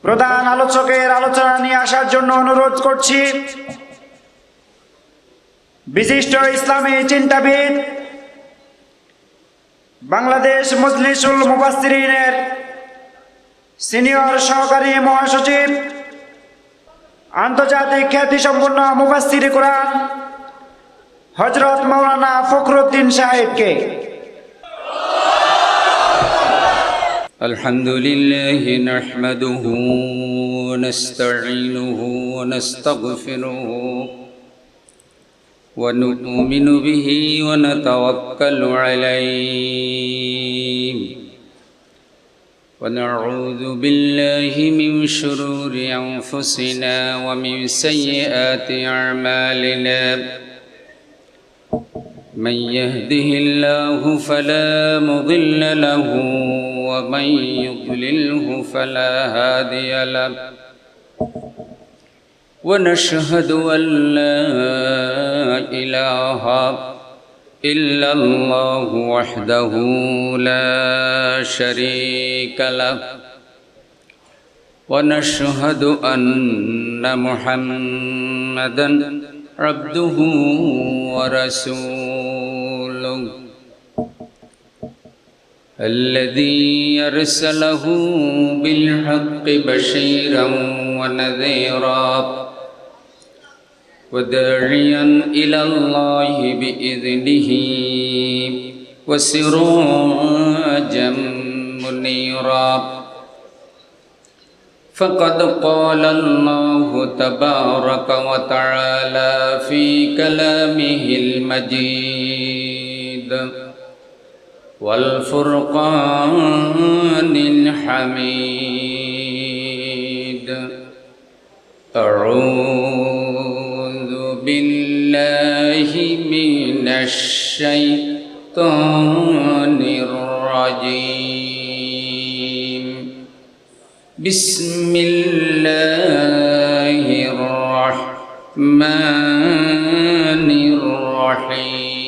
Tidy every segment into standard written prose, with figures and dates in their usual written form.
প্রধান আলোচকের আলোচনা নিয়ে আসার জন্য অনুরোধ করছি বিশিষ্ট ইসলামী চিন্তাবিদ, বাংলাদেশ মজলিসুল মুফাসসিরিনের সিনিয়র সহকারী মহাসচিব, আন্তর্জাতিক খ্যাতিসম্পন্ন মুফাসসির কুরআন হযরত মাওলানা ফখরুদ্দিন সাহেবকে। আলহামদুলিল্লাহি নাহমাদুহু ওয়া নাস্তাঈনুহু ওয়া নাস্তাগফিরুহু ওয়া নু'মিনু বিহি ওয়া নাতাওয়াক্কালু আলাইহি ওয়া নাউযু বিল্লাহি মিন শুরুরি আনফুসিনা ওয়া মিন সাইয়্যাতি আ'মালিনা। من يهده الله فلا مضل له ومن يضلله فلا هادي له ونشهد أن لا إله إلا الله وحده لا شريك له ونشهد أن محمدا عبده ورسوله الذي أرسله بالحق بشيرا ونذيرا وداعيا إلى الله بإذنه وسراجا منيرا فقد قال الله تبارك وتعالى في كلامه المجيد والفرقان الحميد. أعوذ بالله من الشيطان الرجيم. بسم الله الرحمن الرحيم.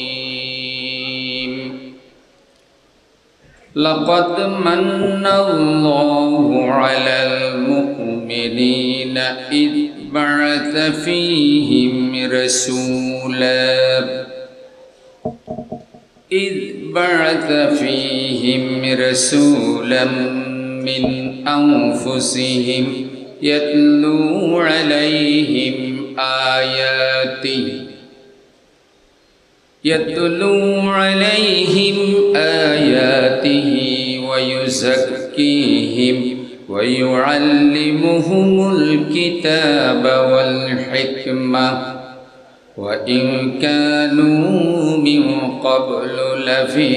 لقد من الله على المؤمنين إذ بعث فيهم رسولا من أنفسهم يتلو عليهم آياته ويزكيهم ويعلمهم الكتاب والحكمة وإن كانوا من قبل لفي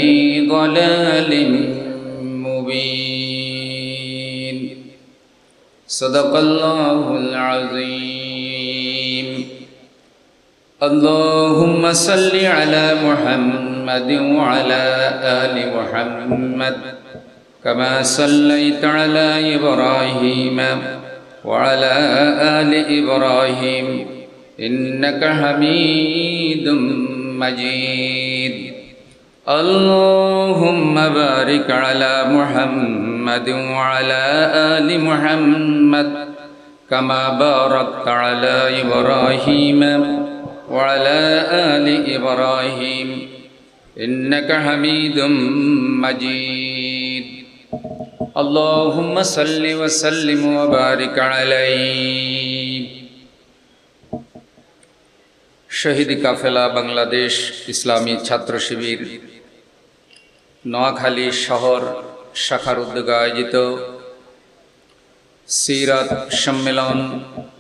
ضلال مبين. صدق الله العظيم. اللهم صل على محمد وعلى آل محمد كما صليت على إبراهيم وعلى آل إبراهيم إنك حميد مجيد. اللهم بارك على محمد وعلى آل محمد كما باركت على إبراهيم وعلى آل إبراهيم إنك حميد مجيد. اللهم صل وسلم وبارك عليه. শহীদ কাফেলা বাংলাদেশ ইসলামী ছাত্র শিবির নোয়াখালী শহর শাখার উদ্যোগে আয়োজিত সিরাত সম্মেলন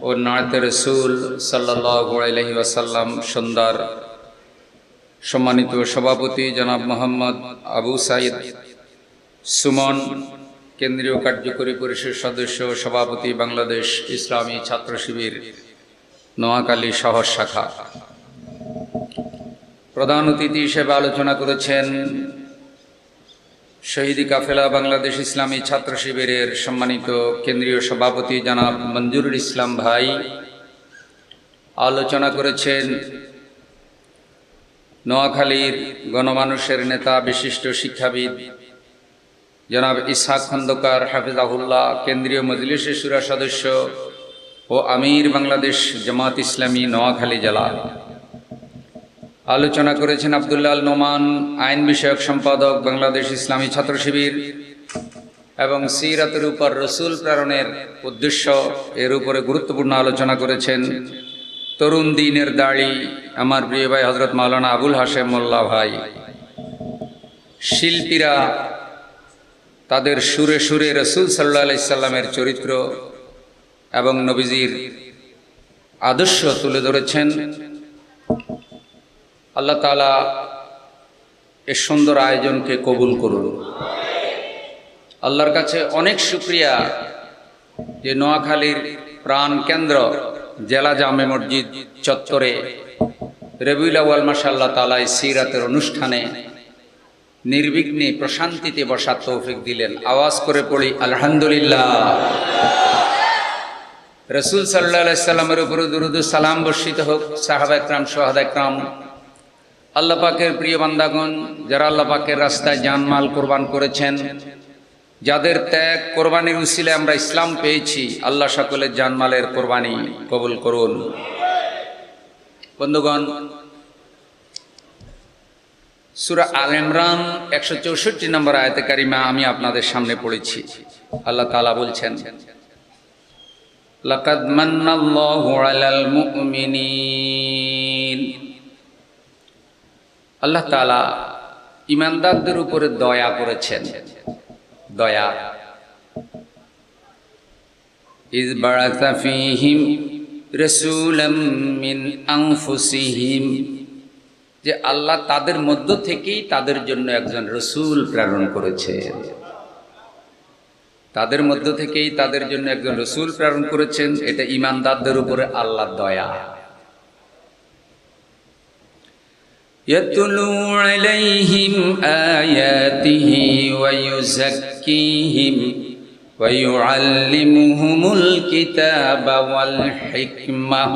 ও নাতে রসুল সাল্লাল্লাহু আলাইহি ওয়াসাল্লাম সন্ধ্যার সম্মানিত সভাপতি জনাব মোহাম্মদ আবু সাইদ সুমন, কেন্দ্রীয় কার্যকরী পরিষদ সদস্য সভাপতি বাংলাদেশ ইসলামী ছাত্র শিবির নোয়াখালী শহর শাখা। প্রধান অতিথি হিসেবে আলোচনা করেছেন শহীদ কাফেলা বাংলাদেশ ইসলামী ছাত্র শিবিরের সম্মানিত কেন্দ্রীয় সভাপতি জনাব মঞ্জুরুল ইসলাম ভাই। আলোচনা করেছেন নোয়াখালীর গণমানুষের নেতা বিশিষ্ট শিক্ষাবিদ জনাব ইসহাক খন্দকার হাফিজাহুল্লাহ, কেন্দ্রীয় মজলিসে শুরা সদস্য ও আমির বাংলাদেশ জামাত ইসলামী নোয়াখালী জেলা। আলোচনা করেছেন আব্দুল্লাহ আল নোমান, আইন বিষয়ক সম্পাদক, বাংলাদেশ ইসলামী ছাত্র শিবির, এবং সিরাতের উপর রসুল প্রেরণের উদ্দেশ্য এর উপরে গুরুত্বপূর্ণ আলোচনা করেছেন তরুণ দিনের দাড়ি আমার প্রিয় ভাই হজরত মাওলানা আবুল হাশেম মোল্লা ভাই। শিল্পীরা তাদের সুরে সুরে রসুল সাল্লাল্লাহু আলাইহি সাল্লামের চরিত্র এবং নবীজির আদর্শ তুলে ধরেছেন। আল্লাহ তাআলা এ সুন্দর আয়োজনকে কবুল করুন। আল্লাহর কাছে অনেক শুকরিয়া যে নোয়াখালীর প্রাণ কেন্দ্র জেলা জামে মসজিদ চত্বরে রবিউল আউয়াল মাসে আল্লাহ তাআলা সিরাতের অনুষ্ঠানে নির্বিঘ্নে প্রশান্তিতে বসার তৌফিক দিলেন। আওয়াজ করে পড়ি আলহামদুলিল্লাহ। রসুল সাল্লাল্লাহু আলাইহি সাল্লামের উপরে দুরূদ ও সালাম বর্ষিত হোক। সাহাবা একরাম, শুহাদা একরাম, আল্লাহ পাকের প্রিয় বান্দাগণ, যারা আল্লাহ পাকের রাস্তায় জানমাল কোরবান করেছেন, যাদের ত্যাগ কোরবানির উসিলায় আমরা ইসলাম পেয়েছি, আল্লাহ সকলের জানমালের কোরবানি কবুল করুন। বন্ধুগণ, সূরা আল ইমরান 164 নম্বর আয়াতে কারিমা আমি আপনাদের সামনে পড়েছি। আল্লাহ তাআলা বলছেন, লাকাদ মান্নাল্লাহু আলাল মুমিনিন। আল্লাহ তাআলা ঈমানদারদের উপরে দয়া করেছেন। দয়া, ইয বা'আসা ফীহিম রাসূলাম মিন আনফুসিহিম, যে আল্লাহ তাদের মধ্য থেকেই তাদের জন্য একজন রসুল প্রেরণ করেছেন। তাদের মধ্য থেকেই তাদের জন্য একজন রসুল প্রেরণ করেছেন। এটা ঈমানদারদের উপরে আল্লাহর দয়া। ইয়াতলু আলাইহিম আয়াতিহি ওয়া ইউযাক্কিহিম ওয়া ইউআল্লিমুহুমুল কিতাবা ওয়াল হিকমাহ।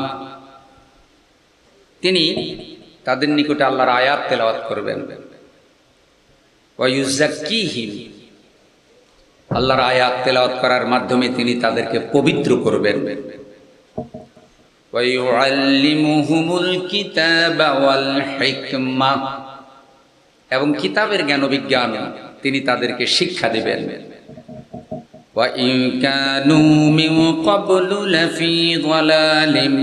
তিনি তাদের নিকটে আল্লাহর আয়াত তেলাওয়াত করবেন। ওয়া ইউযাক্কিহিম, আল্লাহর আয়াত তেলাওয়াত করার মাধ্যমে তিনি তাদেরকে পবিত্র করবেন। ওয়া ইউআল্লিমুহুমুল কিতাবা ওয়াল হিকমাহ, এবং কিতাবের জ্ঞান ও বিজ্ঞান তিনি তাদেরকে শিক্ষা দিবেন। ওয়া ইন কানু মিন ক্বাবলু লাফি যালালিম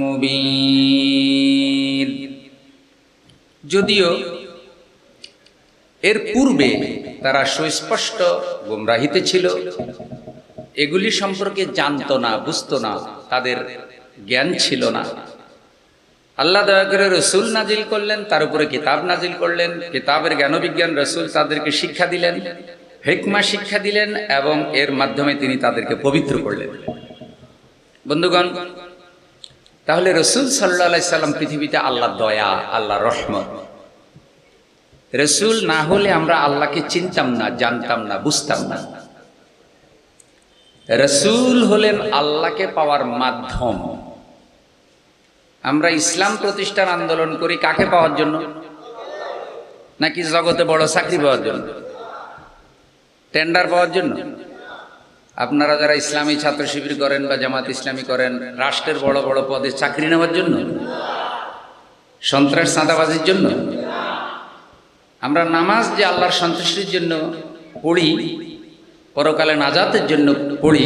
মুবিন। যদিও এর পূর্বে তারা সুস্পষ্ট গোমরাহিতে ছিল, এগুলি সম্পর্কে জানতো না, বুঝতো না, তাদের জ্ঞান ছিল না। আল্লাহ দয়া করে রসুল নাজিল করলেন, তার উপরে কিতাব নাজিল করলেন। কিতাবের জ্ঞান বিজ্ঞান রসুল তাদেরকে শিক্ষা দিলেন, হিকমা শিক্ষা দিলেন, এবং এর মাধ্যমে তিনি তাদেরকে পবিত্র করলেন। বন্ধুগণ, তাহলে রসুল সাল্লাল্লাহু আলাইহি সাল্লাম পৃথিবীতে আল্লাহর দয়া, আল্লাহর রহমত। রসুল না হলে আমরা আল্লাহকে চিনতাম না, জানতাম না, বুঝতাম না। রসুল হলেন আল্লাহকে পাওয়ার মাধ্যম। আমরা ইসলাম প্রতিষ্ঠার আন্দোলন করি কাকে পাওয়ার জন্য? নাকি জগতে বড় চাকরি পাওয়ার জন্য, টেন্ডার পাওয়ার জন্য? আপনারা যারা ইসলামী ছাত্র শিবির করেন বা জামাত ইসলামী করেন, রাষ্ট্রের বড় বড় পদে চাকরি নেওয়ার জন্য, সন্ত্রাস চাঁদাবাজির জন্য? আমরা নামাজ যে আল্লাহর সন্তুষ্টির জন্য পড়ি, পরকালে নাজাতের জন্য পড়ি,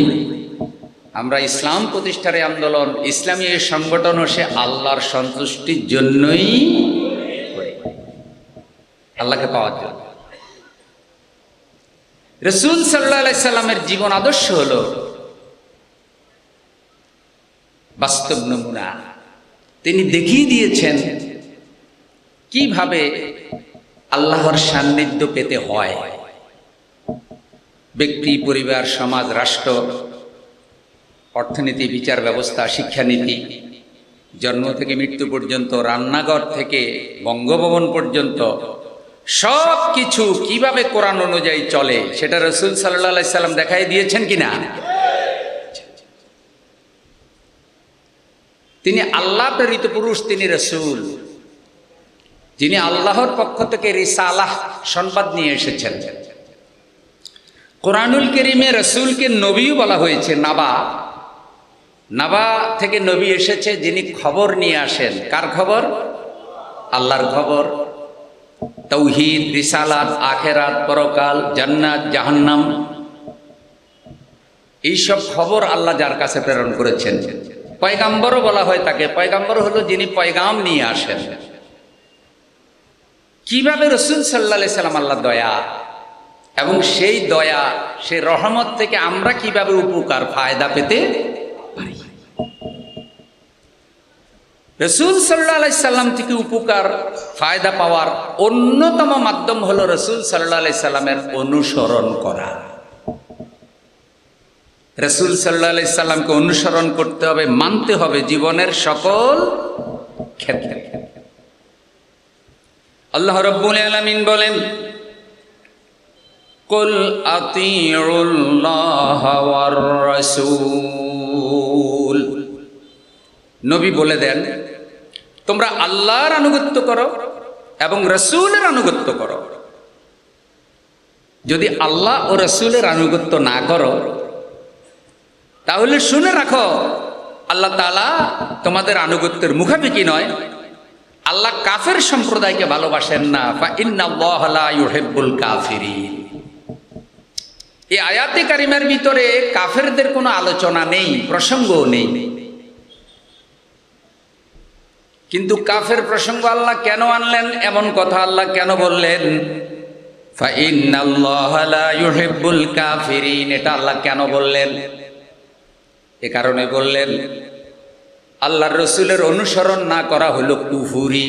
আমরা ইসলাম প্রতিষ্ঠার আন্দোলন, ইসলামী এই সংগঠনও সে আল্লাহর সন্তুষ্টির জন্যই করি, আল্লাহকে পাওয়ার জন্য। রাসূল সাল্লাল্লাহু আলাইহি সাল্লামের জীবন আদর্শ হলো বাস্তব নমুনা। তিনি দেখিয়ে দিয়েছেন কিভাবে আল্লাহর সান্নিধ্য পেতে হয়। ব্যক্তি, পরিবার, সমাজ, রাষ্ট্র, অর্থনীতি, বিচার ব্যবস্থা, শিক্ষানীতি, জন্ম থেকে মৃত্যু পর্যন্ত, রান্নাঘর থেকে বঙ্গভবন পর্যন্ত সব কিছু কিভাবে কোরআন অনুযায়ী চলে সেটা রাসূল সাল্লাল্লাহু আলাইহি সাল্লাম দেখাই দিয়েছেন কিনা? তিনি আল্লাহ প্রেরিত পুরুষ, তিনি রাসূল, যিনি আল্লাহর পক্ষ থেকে রিসালাহ সংবাদ নিয়ে এসেছেন। কোরআনুল কারীমে রাসূলকে নবীও বলা হয়েছে, নাবা। নাবা থেকে নবী এসেছে যিনি খবর নিয়ে আসেন। কার খবর? আল্লাহর খবর। তাওহীদ, রিসালাত, আখিরাত, পরকাল, জান্নাত, জাহান্নাম, এইসব খবর আল্লাহ যার কাছে প্রেরণ করেছেন। পয়গাম্বরও বলা হয় তাকে। পয়গাম্বর হলো যিনি পয়গাম নিয়ে আসেন। কিভাবে রাসূল সাল্লাল্লাহু আলাইহি সাল্লাম আল্লাহর দয়া, এবং সেই দয়া, সেই রহমত থেকে আমরা কিভাবে উপকার ফায়দা পেতে পারি। রাসূল সাল্লাল্লাহু আলাইহি সাল্লাম থেকে উপকার ফায়দা পাওয়ার অন্যতম মাধ্যম হলো রাসূল সাল্লাল্লাহু আলাইহি সাল্লামের অনুসরণ করা। রাসূল সাল্লাল্লাহু আলাইহি সাল্লামকে অনুসরণ করতে হবে, মানতে হবে জীবনের সকল ক্ষেত্রে। আল্লাহ রাব্বুল আলামিন বলেন, কুল আতিউল্লাহ ওয়ার রাসূল, নবী বলে দেন তোমরা আল্লাহর আনুগত্য করো এবং রাসূলের আনুগত্য করো। যদি আল্লাহ ও রাসূলের আনুগত্য না করো তাহলে শুনে রাখো, আল্লাহ তাআলা তোমাদের আনুগত্যের মুখাপেক্ষী নয়। আল্লাহ কাফের সম্প্রদায়কে ভালোবাসেন না। ফা ইন্নাল্লাহা লা ইউহিব্বুল কাফিরিন। এই আয়াতে কারিমার ভিতরে কাফেরদের কোনো আলোচনা নেই, প্রসঙ্গও নেই। কিন্তু কাফের প্রসঙ্গ আল্লাহ কেন আনলেন, এমন কথা আল্লাহ কেন বললেন? ফা ইন্নাল্লাহা লা ইউহিব্বুল কাফিরিন, এটা আল্লাহ কেন বললেন? এ কারণে বললেন, আল্লাহর রাসূলের অনুসরণ না করা হলো কুফরি।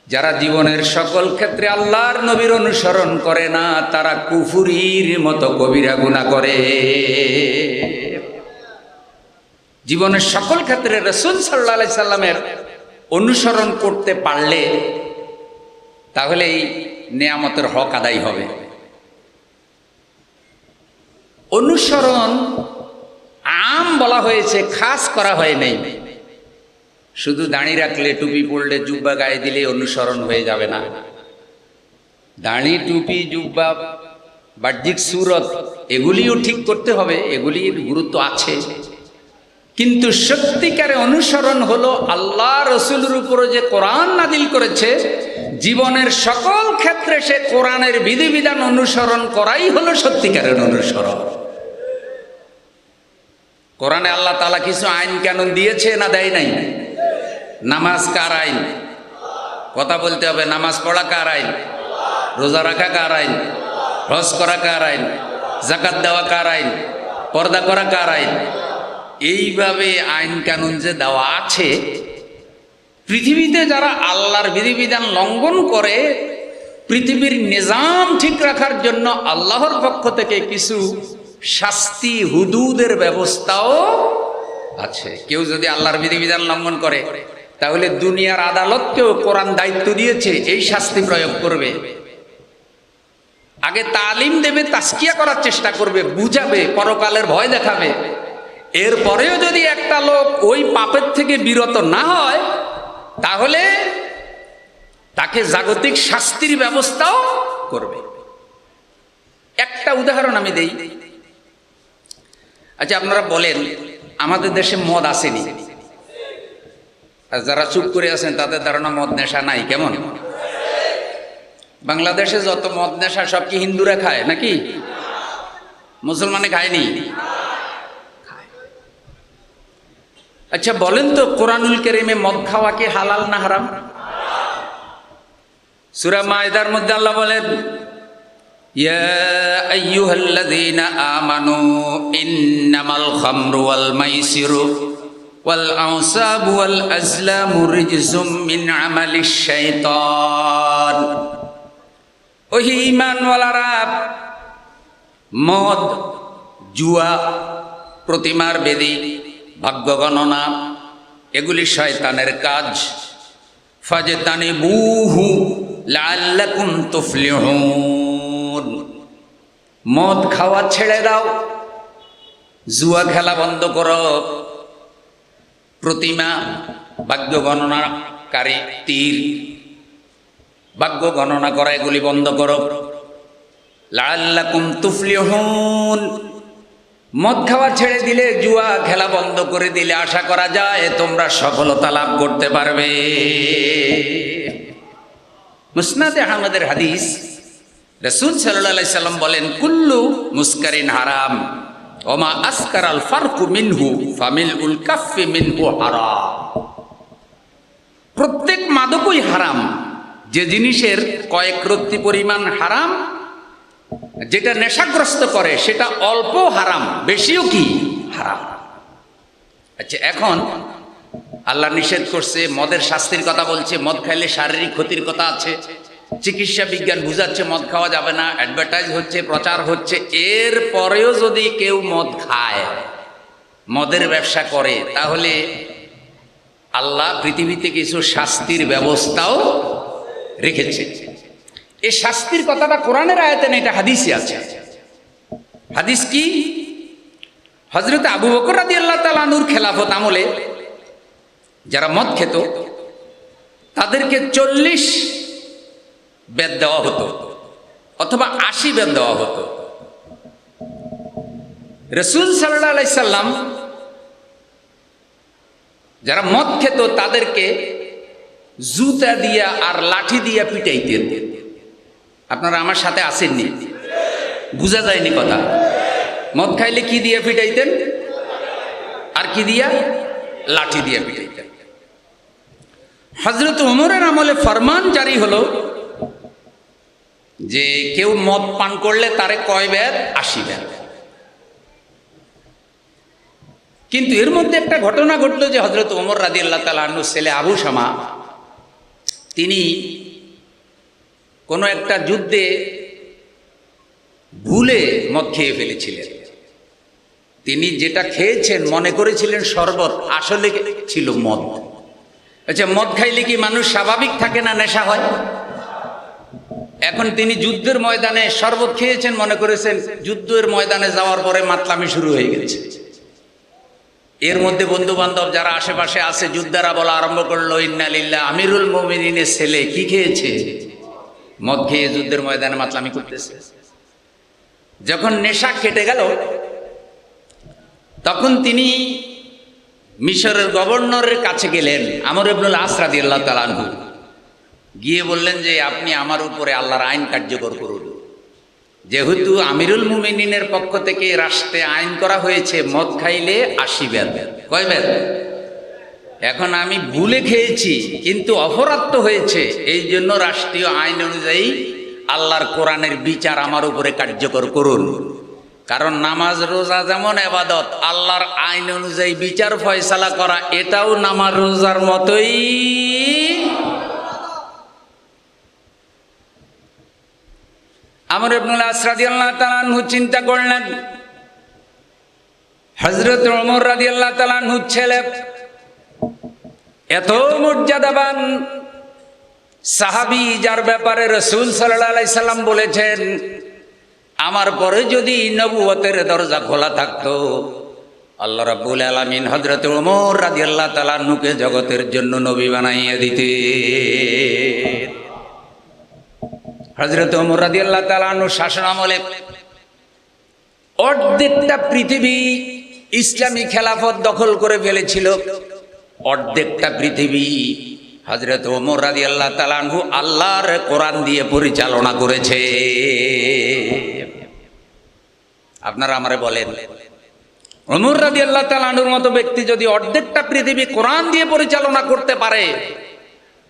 যারা জীবনের সকল ক্ষেত্রে আল্লাহর নবীর অনুসরণ করে না, তারা কুফরির মতো কবিরা গুনাহ করে। জীবনের সকল ক্ষেত্রে রাসূল সাল্লাল্লাহু আলাইহি সাল্লামের অনুসরণ করতে পারলে তাহলে এই নেয়ামতের হক আদায় হবে। অনুসরণ আম বলা হয়েছে, খাস করা হয় নাই। শুধু দাড়ি রাখলে, টুপি পরলে, জুব্বা গায়ে দিলে অনুসরণ হয়ে যাবে না। দাড়ি, টুপি, জুব্বা, বাহ্যিক সুরত এগুলিও ঠিক করতে হবে, এগুলির গুরুত্ব আছে। কিন্তু সত্যিকারে অনুসরণ হলো আল্লাহ রাসূলের উপরে যে কোরআন নাজিল করেছে, জীবনের সকল ক্ষেত্রে সে কোরআনের বিধিবিধান অনুসরণ করাই হলো সত্যিকারের অনুসরণ। কোরআনে আল্লাহ তাআলা কিছু আইন কানুন দিয়েছে না দেয় নাই? নামাজ কার আইন? কথা বলতে হবে। নামাজ পড়া কার আইন? রোজা রাখা কার আইন? হজ করা কার আইন? যাকাত দেওয়া কার আইন? পর্দা করা কার আইন? এইভাবে আইন কানুন যে দেওয়া আছে, পৃথিবীতে যারা আল্লাহর বিধিবিধান লঙ্ঘন করে, পৃথিবীর নিজাম ঠিক রাখার জন্য আল্লাহর পক্ষ থেকে কিছু শাস্তি, হুদুদের ব্যবস্থাও আছে। কেউ যদি আল্লাহর বিধিবিধান লঙ্ঘন করে তাহলে দুনিয়ার আদালতকেও কোরআন দায়িত্ব দিয়েছে, এই শাস্তি প্রয়োগ করবে। আগে তালিম দেবে, তাসকিয়া করার চেষ্টা করবে, বুঝাবে, পরকালের ভয় দেখাবে। এরপরেও যদি একটা লোক ওই পাপের থেকে বিরত না হয় তাহলে তাকে জাগতিক শাস্তির ব্যবস্থাও করবে। একটা উদাহরণ আমি দেই। আচ্ছা, আপনারা বলেন, আমাদের দেশে মদ আসেনি? আর যারা চুপ করে আছেন তাদের ধারণা মদ নেশা নাই। কেমন? বাংলাদেশে যত মদ নেশা সব কি হিন্দুরা খায় নাকি? মুসলমানে খায়নি? আচ্ছা বলেন তো, কোরআনুল কারীমে মদ খাওয়া কি হালাল না হারাম? সূরা মায়দার মধ্যে আল্লাহ বলেন, ইয়া আইয়ুহাল্লাযীনা আমানু ইন্নামাল খামরু ওয়াল মাইসিরু ওয়াল আনসাবু ওয়াল আজলামু রিজসুম মিন আমালিশ শাইতান। ওহি ঈমানওয়ালারা, মদ, জুয়া, প্রতিমার বেদী, ভাগ্য গণনা এগুলি শয়তানের কাজ। ফাজতানিবুহু লাআল্লাকুম তুফলিহুন। মদ খাওয়া ছেড়ে দাও, জুয়া খেলা বন্ধ করো, প্রতিমা, ভাগ্য গণনাকারী তীর, ভাগ্য গণনা করা এগুলি বন্ধ করো। লাআল্লাকুম তুফলিহুন। মদ খাওয়া ছেড়ে দিলে, জুয়া খেলা বন্ধ করে দিলে আশা করা যায় তোমরা সফলতা লাভ করতে পারবে। মুসনাদে আহমদের হাদিস, রাসূল সাল্লাল্লাহু আলাইহি সাল্লাম বলেন, কুল্লু মুসকারিন হারাম ওমা আসকারাল ফারকু মিনহু ফামিলউল কাফফি মিনহু হারাম। প্রত্যেক মাদকই হারাম, যে জিনিসের কয়েক রত্তি পরিমাণ হারাম, যেটা নেশাগ্রস্ত করে সেটা অল্প হারাম, বেশিও কি হারাম। আচ্ছা, এখন আল্লাহ নিষেধ করছে, মদের শাস্তির কথা বলছে, মদ খাইলে শারীরিক ক্ষতির কথা আছে, চিকিৎসা বিজ্ঞান বুঝাচ্ছে মদ খাওয়া যাবে না, অ্যাডভার্টাইজ হচ্ছে, প্রচার হচ্ছে। এর পরেও যদি কেউ মদ খায়, মদের ব্যবসা করে, তাহলে আল্লাহ পৃথিবীতে কিছু শাস্তির ব্যবস্থাও রেখেছে। এই শাস্তির কথাটা কোরআনের আয়াতে না, এটা হাদিসে আছে। হাদিস কি? হযরত আবু বকর রাদিয়াল্লাহু তাআলা আনহুর খেলাফত আমলে যারা মদ খেত তাদেরকে 40 বেদ দেওয়া হতো, অথবা 80 বেদ দেওয়া হতো। রাসূল সাল্লাল্লাহু আলাইহি সাল্লাম যারা মদ খেত তাদেরকে জুতা দিয়া আর লাঠি দিয়া পিটাইতেন। আপনারা আমার সাথে আসেননি, বুঝা যায়নি কথা। মদ খাইলে কি দিয়ে পিটাইতেন? আর কি দিয়া? লাঠি দিয়া পিটাইতেন। হযরত ওমরের আমলে ফরমান জারি হলো যে কেউ মদ পান করলে তারে কয় বেদ? 80 বেদ। কিন্তু এর মধ্যে একটা ঘটনা ঘটলো যে হযরত ওমর রাদিয়াল্লাহু তাআলা আনহুর ছেলে আবু শামা, তিনি কোনো একটা যুদ্ধে ভুলে মদ খেয়ে ফেলেছিলেন। তিনি যেটা খেয়েছেন মনে করেছিলেন শরবত, আসলে ছিল মদ। আচ্ছা, মদ খাইলে কি মানুষ স্বাভাবিক থাকে না নেশা হয়? এখন তিনি যুদ্ধের ময়দানে শরবত খেয়েছেন, মনে করেছেন যুদ্ধের ময়দানে যাওয়ার পরে মাতলামি শুরু হয়ে গেছে। এর মধ্যে বন্ধু বান্ধব যারা আশেপাশে আছে, যুদ্ধারা বলা আরম্ভ করলো, ইন্না লিল্লাহ, আমিরুল মুমিনিনের ছেলে কি খেয়েছে? মদ খেয়ে যুদ্ধের ময়দানে মাতলামি করতেছে। যখন নেশা কেটে গেল, তখন তিনি মিশরের গভর্নরের কাছে গেলেন, আমর ইবনুল আস রাদিয়াল্লাহু তাআলা আনহু। গিয়ে বললেন যে আপনি আমার উপরে আল্লাহর আইন কার্যকর করুন। যেহেতু আমিরুল মুমিনিনের পক্ষ থেকে রাষ্ট্রে আইন করা হয়েছে মদ খাইলে 80 বেদ। কয় বেদ? এখন আমি ভুলে খেয়েছি কিন্তু অপরাধ তো হয়েছে, এই জন্য রাষ্ট্রীয় আইন অনুযায়ী আল্লাহর কোরআনের বিচার আমার উপরে কার্যকর করুন। কারণ নামাজ রোজা যেমন ইবাদত, আল্লাহর আইন অনুযায়ী বিচার ফয়সালা করা এটাও নামাজ রোজার মতোই। আমর ইবনুল আস রাদিয়াল্লাহু তাআলা আনহু চিন্তা করলেন, হযরত ওমর রাদিয়াল্লাহু তাআলা আনহু ছেলে এত মর্যাদাবান সাহাবী, যার ব্যাপারে রাসূল সাল্লাল্লাহু আলাইহি সাল্লাম বলেছেন আমার পরে যদি নবুয়তের দরজা খোলা থাকতো, আল্লাহ রাব্বুল আলামিন হযরত ওমর রাদিয়াল্লাহু তাআলা আনহুকে জগতের জন্য নবী বানাইয়া দিতেন। হযরত ওমর রাদিয়াল্লাহু তাআলা আনহু শাসন আমলে অর্ধেকটা পৃথিবী ইসলামী খেলাফত দখল করে ফেলেছিল। অর্ধেকটা পৃথিবী হযরত ওমর রাদিয়াল্লাহু তাআলা আনহু আল্লাহর কোরআন দিয়ে পরিচালনা করেছে। আপনারা আমারে বলেন, ওমর রাদিয়াল্লাহু তাআলা আনহুর মতো ব্যক্তি যদি অর্ধেকটা পৃথিবী কোরআন দিয়ে পরিচালনা করতে পারে,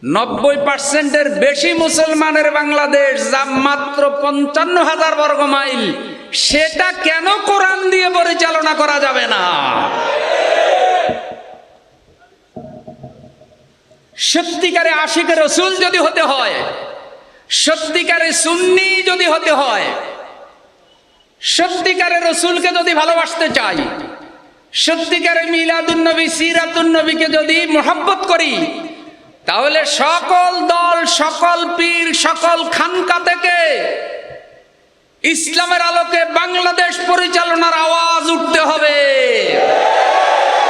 90% বেশি মুসলমানের বাংলাদেশ, যা মাত্র 55,000 বর্গ মাইল, সেটা কেন কোরআন দিয়ে পরিচালনা করা যাবে না? সত্যিকারে আশিকে রাসূল যদি হতে হয়, সত্যিকারে সুন্নি যদি হতে হয়, সত্যিকারে রাসূলকে যদি ভালোবাসতে চাই, সত্যিকারে মিলাদুন নবী সিরাতুন নবীকে যদি মহব্বত করি, তাহলে সকল দল, সকল পীর, সকল খানকা থেকে ইসলামের আলোকে বাংলাদেশ পরিচালনার আওয়াজ উঠতে হবে।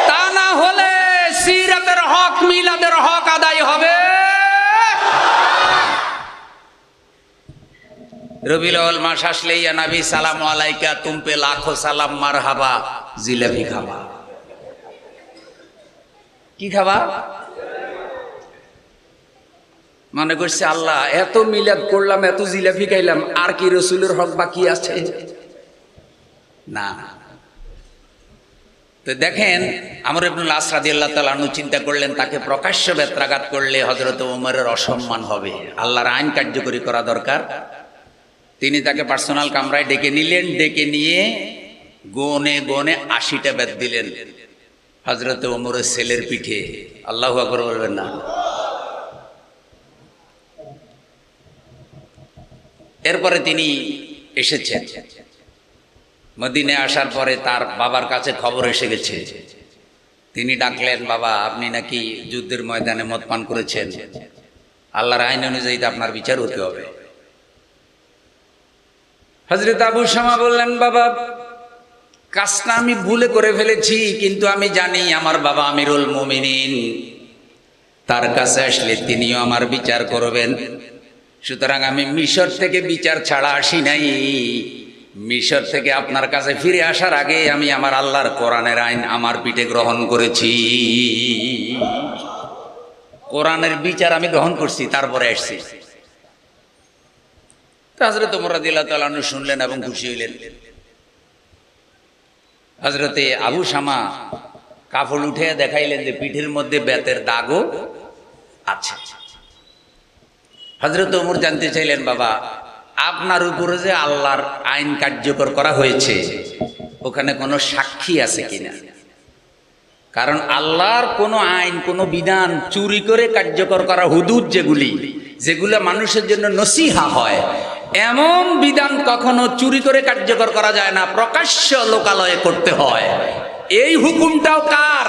তা না হলে সিরাতের হক, মিলাদের হক আদায় হবে। রবিউল আউয়াল মাস আসলে ইয়া নবী সালাম আলাইকা, তুম পে লাখো সালাম মারহাবা, জিলাপি খাবা। কি খাবা? মনে করছে আল্লাহ এত মিলাদ করলাম, এত জিলাপি খাইলাম, আর কি রসুলের হক বাকি আছে? না। তো দেখেন আমর ইবনুল আস রাদিয়াল্লাহু তাআলা আনহু চিন্তা করলেন তাকে প্রকাশ্য বেত্রাঘাত করলে হযরত ওমরের অসম্মান হবে, আল্লাহর আইন কার্যকরী করা দরকার। তিনি তাকে পার্সোনাল কামরায় ডেকে নিলেন, ডেকে নিয়ে গনে গনে 80টা বেত দিলেন হযরত ওমরের ছেলের পিঠে। আল্লাহু আকবার বলবেন না? এরপরে তিনি এসেছেন। মদিনায় আসার পরে তার বাবার কাছে খবর এসে গেছে। তিনি ডাকলেন, বাবা আপনি নাকি যুদ্ধের ময়দানে মদ পান করেছেন, আল্লাহর আইন অনুযায়ী তো আপনার বিচার হতে হবে। হযরত আবু শামা বললেন, বাবা কাজটা আমি ভুলে করে ফেলেছি, কিন্তু আমি জানি আমার বাবা আমিরুল মুমিনিন, তার কাছে আসলে তিনিও আমার বিচার করবেন। সুতরাং আমি মিশর থেকে বিচার ছাড়া আসি নাই। মিশর থেকে আপনার কাছে ফিরে আসার আগে আমি আমার আল্লাহর কোরআনের আইন আমার পিঠে গ্রহণ করেছি। কোরআনের বিচার আমি গ্রহণ করছি, তারপরে আসছি। হযরত ওমর রাদিয়াল্লাহু তাআলা আনহু শুনলেন এবং খুশি হইলেন। হযরতে আবু শামা কাপড় উঠে দেখাইলেন যে পিঠের মধ্যে বেতের দাগও আছে। হযরত ওমর জানতে চাইলেন, বাবা আপনার উপরে যে আল্লাহর আইন কার্যকর করা হয়েছে ওখানে কোনো সাক্ষী আছে কিনা? কারণ আল্লাহর কোনো আইন, কোনো বিধান চুরি করে কার্যকর করা, হুদুদ যেগুলো মানুষের জন্য নসিহা হয়, এমন বিধান কখনো চুরি করে কার্যকর করা যায় না, প্রকাশ্য লোকালয়ে করতে হয়। এই হুকুমটাও কার?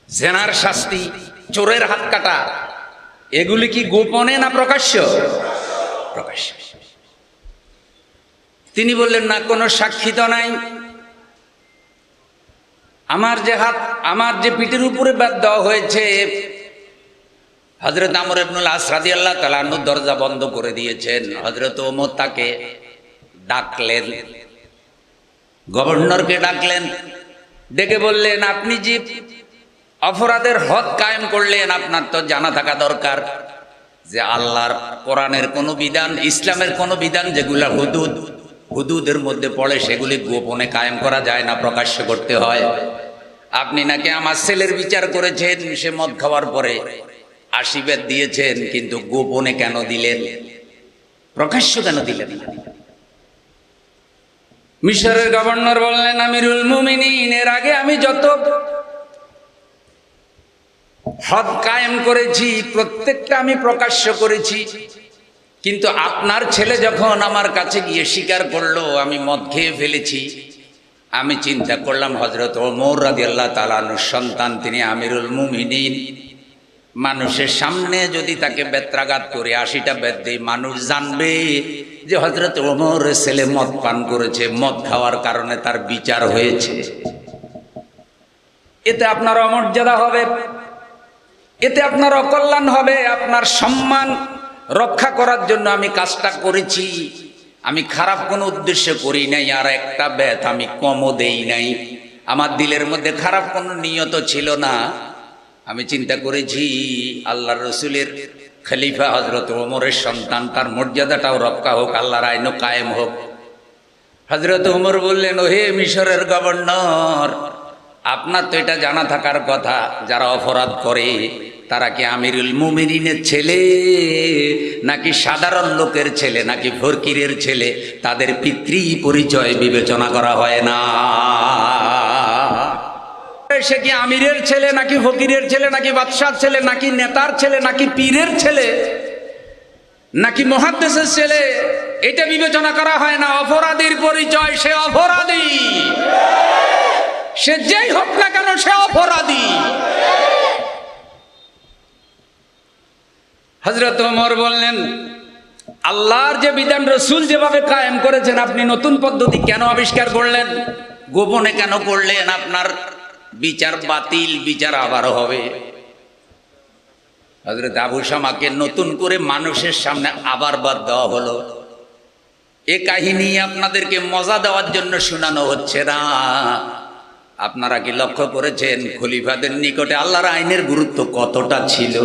জেনার শাস্তি, চোরের হাত কাটা, এগুলি কি গোপনে না প্রকাশ্য? প্রকাশ্য। তিনি বললেন, না কোনো সাক্ষী তো নাই। আমার যে পিঠের উপরে বাদ দেওয়া হয়েছে, হযরত আমর ইবনুল আস রাদিয়াল্লাহু তাআলা আনহু দরজা বন্ধ করে দিয়েছেন। হযরত ওমর তাকে ডাকলেন, গভর্নরকে ডাকলেন, ডেকে বললেন, আপনি যে অপরাধের হদ কায়েম করলেন, আপনার তো জানা থাকা দরকার যে আল্লাহর কোরআনের কোন বিধান, ইসলামের কোন বিধান যেগুলা হুদুদের মধ্যে পড়ে, সেগুলি গোপনে কায়েম করা যায় না, প্রকাশ্য করতে হয়। আপনি নাকি আমার ছেলের বিচার করেছেন, সে মদ খাওয়ার পরে 80 বেত দিয়েছেন, কিন্তু গোপনে কেন দিলেন, প্রকাশ্য কেন দিলেন? মিশরের গভর্নর বললেন, আমিরুল মুমিনিন, এর আগে আমি যত হদ কায়েম করেছি প্রত্যেকটা আমি প্রকাশ্য করেছি, কিন্তু আপনার ছেলে যখন আমার কাছে গিয়ে স্বীকার করলো আমি মদ খেয়ে ফেলেছি, আমি চিন্তা করলাম হযরত ওমর রাদিয়াল্লাহু তাআলা আনহুর সন্তান, তিনি আমিরুল মুমিনিন, মানুষের সামনে যদি তাকে বেত্রাঘাত করে 80টা বেত দেই, মানুষ জানবে যে হযরত ওমরের ছেলে মদ পান করেছে, মদ খাওয়ার কারণে তার বিচার হয়েছে। এতে আপনার অমর্যাদা হবে, এতে আপনার অকল্যাণ হবে। আপনার সম্মান রক্ষা করার জন্য আমি কাজটা করেছি, আমি খারাপ কোনো উদ্দেশ্য করি নাই, আর একটা বেত আমি কমও দেই নাই, আমার দিলের মধ্যে খারাপ কোনো নিয়ত ছিল না। আমি চিন্তা করেছি আল্লাহর রসুলের খলিফা হযরত ওমরের সন্তান, তার মর্যাদাটাও রক্ষা হোক, আল্লাহর আইনও কায়েম হোক। হযরত ওমর বললেন, ওহে মিশরের গভর্নর, আপনার তো এটা জানা থাকার কথা, যারা অপরাধ করে তারা কি আমিরুল মুমিনিনের ছেলে নাকি সাধারণ লোকের ছেলে নাকি ফকিরের ছেলে, তাদের পিতৃ পরিচয় বিবেচনা করা হয় না। সে কি আমিরের ছেলে নাকি ফকিরের ছেলে নাকি বাদশার ছেলে নাকি নেতার ছেলে নাকি পীরের ছেলে নাকি মুহাদ্দিসের ছেলে, এটা বিবেচনা করা হয় না। অপরাধীর পরিচয়, সে অপরাধী, সে যেই হোক না কেন সে অপরাধী। হযরত ওমর বললেন, আল্লাহর যে বিধান রাসূল যেভাবে কায়েম করেছেন, আপনি নতুন পদ্ধতি কেন আবিষ্কার করলেন, গোপনে কেন করলেন? আপনার বিচার বাতিল, বিচার আবারও হবে। হযরত আবু শামাকে নতুন করে মানুষের সামনে আবার বাদ দেওয়া হলো। এ কাহিনী আপনাদেরকে মজা দেওয়ার জন্য শোনানো হচ্ছে না। আপনারা কি লক্ষ্য করেছেন খলিফাদের নিকটে আল্লাহর আইনের গুরুত্ব কতটা ছিল?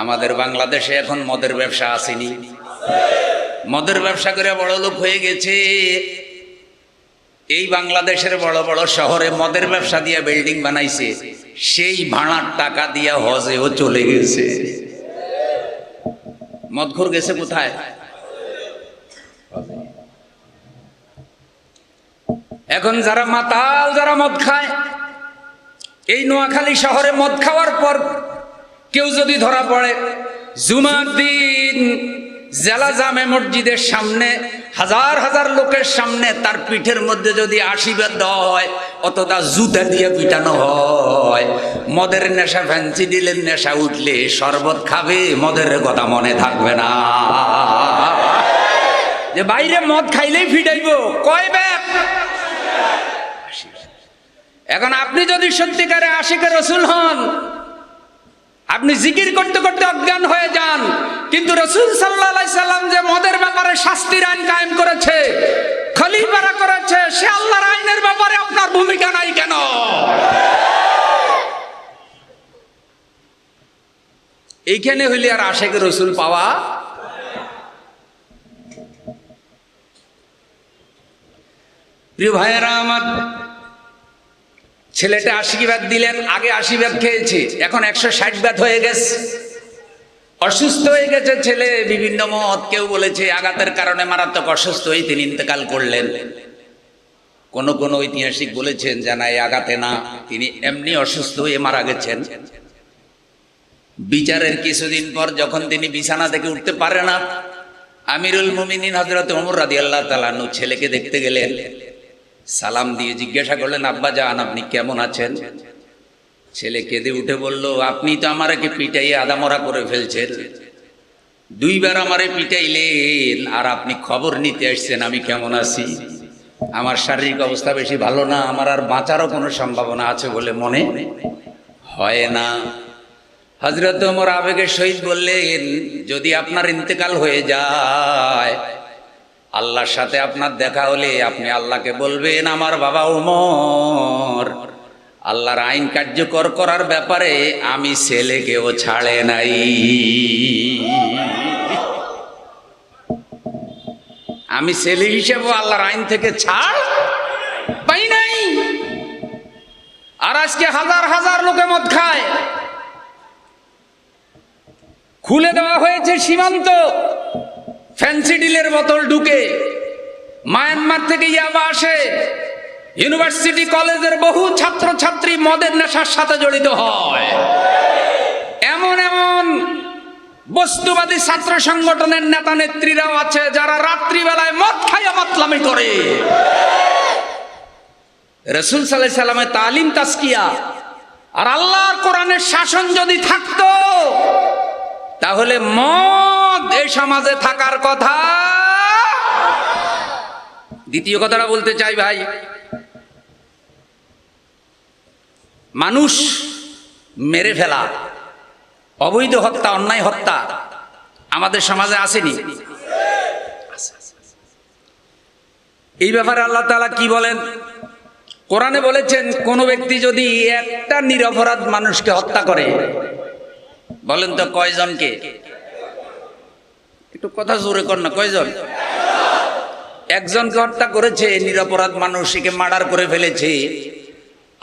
আমাদের বাংলাদেশে এখন মদের ব্যবসা আসেনি? মদের ব্যবসা করে বড় লোক হয়ে গেছে। এই বাংলাদেশের বড় বড় শহরে মদের ব্যবসা দিয়ে বিল্ডিং বানাইছে, সেই ভাড়ার টাকা দিয়ে হজেও চলে গেছে। মদখোর গেছে কোথায়? এখন যারা মাতাল, যারা মদ খায়, এই নোয়াখালী শহরে মদ খাওয়ার পর কেউ যদি ধরা পড়ে, জুমার দিন জেলা জামে মসজিদের সামনে হাজার হাজার লোকের সামনে তার পিঠের মধ্যে যদি আশীর্বাদ দেওয়া হয়, অতটা জুতা দিয়ে পিটানো হয়। মদের নেশা, ফ্যান্সি ডিলের নেশা উঠলে শরবত খাবে, মদের কথা মনে থাকবে না। যে বাইরে মদ খাইলেই ফিটাইব, কয় ব্যাপ। এখন আপনি যদি সত্যিকারে আশিকে রসুল হন, আপনি জিকির করতে করতে অজ্ঞান হয়ে যান, কিন্তু রাসূল সাল্লাল্লাহু আলাইহি সাল্লাম যে মদের ব্যাপারে শাস্তির আইন কায়েম করেছে, খলিফারা করেছে, সে আল্লাহর আইনের ব্যাপারে আপনার ভূমিকা নাই কেন? এইখানে হইলে আর আশিকে রসুল পাওয়া। প্রিয় ভাইয়েরা আমার, ছেলেটা আশীর্বাদ দিলেন, আগে আশীর্বাদ খেয়েছে, এখন 160 ব্যাত হয়ে গেছে, অসুস্থ হয়ে গেছে ছেলে। বিভিন্ন মত, কেউ বলেছে আঘাতের কারণে মারাত্মক অসুস্থ হয়ে তিনি ইন্তেকাল করলেন। কোন কোন ঐতিহাসিক বলেছেন যে না, এই আঘাতে না, তিনি এমনি অসুস্থ হয়ে মারা গেছেন। বিচারের কিছুদিন পর যখন তিনি বিছানা থেকে উঠতে পারে না, আমিরুল মুমিনিন হযরত ওমর রাদিয়াল্লাহু তাআলা আনহু ছেলেকে দেখতে গেলেন। সালাম দিয়ে জিজ্ঞাসা করলেন, আব্বা জান আপনি কেমন আছেন? ছেলে কেঁদে উঠে বলল, আপনি তো আমাকে পিটাইয়ে আদামরা করে ফেলছেন, 2 বার আমারে পিটাইলেন, আর আপনি খবর নিতে আসছেন আমি কেমন আছি। আমার শারীরিক অবস্থা বেশি ভালো না, আমার আর বাঁচারও কোনো সম্ভাবনা আছে বলে মনে হয় না। হযরত ওমর আবেগের সহিত বললেন, যদি আপনার ইন্তেকাল হয়ে যায়, আল্লাহর সাথে আপনার দেখা হলে আপনি আল্লাহকে বলবেন, আমার বাবা ওমর আল্লাহর আইন কার্যকর করার ব্যাপারে আমি ছেলেকেও ছাড়ে নাই। আমি ছেলে হিসেবে আল্লাহর আইন থেকে ছাড় পাই নাই। আর আজকে হাজার হাজার লোকে মদ খায়। খুলে দেওয়া হয়েছে সীমান্ত, ফ্যান্সি ডিলের বোতল ঢুকে, মায়ানমার থেকে ইয়াবা আসে, ইউনিভার্সিটি কলেজের বহু ছাত্রছাত্রী মদের নেশার সাথে জড়িত হয়। এমন এমন বস্তুবাদী ছাত্র সংগঠনের নেতা নেত্রীরাও আছে যারা রাত্রিবেলায় মদ খাইয়া মাতলামি করে। রাসূল সাল্লাল্লাহু আলাইহি সাল্লামের তালিম তাজকিয়া আর আল্লাহর কোরআনের শাসন যদি থাকতো, তাহলে মদ এই সমাজে থাকার কথা। দ্বিতীয় কথাটা বলতে চাই ভাই, মানুষ মেরে ফেলা, অবৈধ হত্যা, অন্যায় হত্যা আমাদের সমাজে আসেনি? এই ব্যাপারে আল্লাহ তাআলা কি বলেন? কোরআনে বলেছেন, কোন ব্যক্তি যদি একটা নিরপরাধ মানুষকে হত্যা করে, বলেন তো কয়জনকে? একটু কথা জোরে কর না, কয়জন? একজনকে হত্যা করেছে, নিরপরাধ মানুষকে মার্ডার করে ফেলেছে।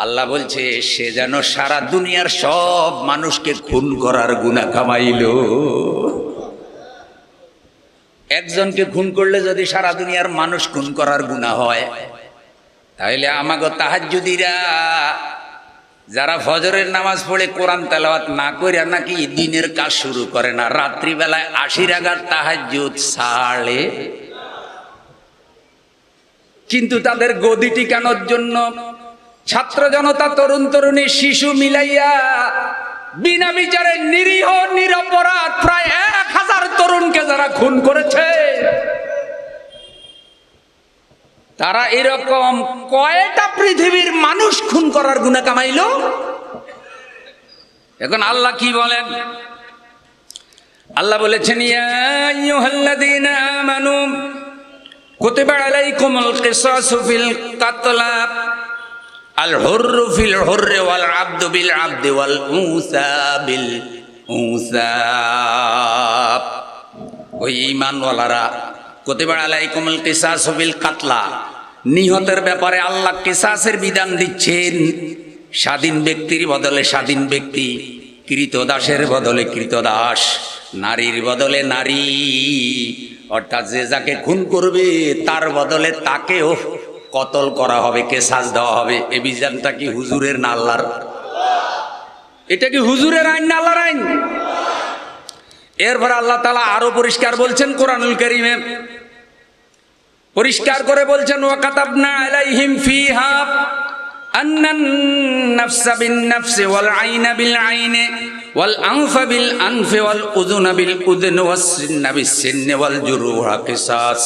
আল্লাহ বলছে সে যেন সারা দুনিয়ার সব মানুষকে খুন করার গুনাহ কামাইল। একজনকে খুন করলে যদি সারা দুনিয়ার মানুষ খুন করার গুনাহ হয়, তাহলে আমাগো তাহাজ্জুদীরা যারা ফজরের নামাজ পড়ে কোরআন তেলাওয়াত না কইরা নাকি দিনের কাজ শুরু করে না, রাত্রিবেলায় 80 রাকাত তাহাজ্জুদ ছাড়ে, কিন্তু তাদের গদি টিকানোর জন্য ছাত্র জনতা, তরুণ তরুণী, শিশু মিলাইয়া বিনা বিচারে নিরীহ নিরপরাধ প্রায় 1000 তরুণকে যারা খুন করেছে, তারা এরকম কয়টা পৃথিবীর মানুষ খুন করার গুনাহ কামাইলো? এখন আল্লাহ কি বলেন? আল্লাহ বলেছেন, ইয়া আইয়ুহাল্লাযীনা আমানু কুতিবা আলাইকুমুল কিসাসু ফিল কাতলা আল হুররু ফিল হুররি ওয়াল আবদু বিল আবদি ওয়াল উনসা বিল উনসা। ওই ঈমানওয়ালারা, কুতিবা আলাইকুমুল কিসাসু ফিল কাতলা, নিহতের ব্যাপারে আল্লাহ কিসাসের বিধান দিচ্ছেন। স্বাধীন ব্যক্তির বদলে স্বাধীন ব্যক্তি, কৃতদাসের বদলে কৃতদাস, নারীর বদলে নারী, অর্থাৎ যে যাকে খুন করবে তার বদলে তাকেও কতল করা হবে, কেসাস দেওয়া হবে। এই বিধানটা কি হুজুরের না আল্লাহর? এটা কি হুজুরের আইন না আল্লাহর আইন? এরপর আল্লাহ তাআলা আরো পরিষ্কার বলছেন কোরআনুল কারীমে, পরিষ্কার করে বলছেন, ওয়া কাতাবনা আলাইহিম ফিহা আন্নান নাফসা বিন নাফসি ওয়াল আইনা বিল আইনি ওয়াল আনফা বিল আনফি ওয়াল উযুনা বিল উযুনি ওয়াস সিন্না বিস সিন্নি ওয়াল জুরুহা কিসাস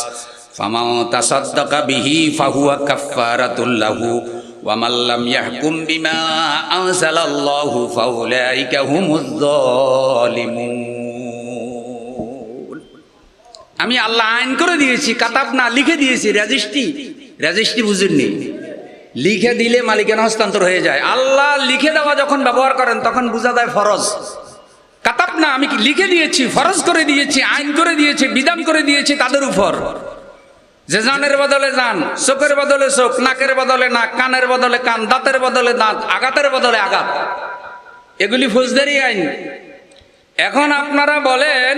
ফামান তাসাদদাকা বিহি ফাহুয়া কাফফারাতুল লাহু ওয়া মান লাম ইয়াহকুম বিমা আনজালাল্লাহু ফাউলাইকা হুমুজ যালিমুন। আমি আল্লাহ আইন করে দিয়েছি, কাতাব না লিখে দিয়েছি। রেজিস্ট্রি বুঝেননি? লিখে দিলে মালিকানা হস্তান্তর হয়ে যায়। আল্লাহ লিখে দেওয়া যখন ব্যবহার করেন তখন বোঝা যায় ফরজ। কাতাব না, আমি কি লিখে দিয়েছি, ফরজ করে দিয়েছি, আইন করে দিয়েছি, বিধান করে দিয়েছি তাদের উপর, যে জানের বদলে জান, চোখের বদলে চোখ, নাকের বদলে নাক, কানের বদলে কান, দাঁতের বদলে দাঁত, আঘাতের বদলে আঘাত, এগুলি ফৌজদারি আইন। এখন আপনারা বলেন,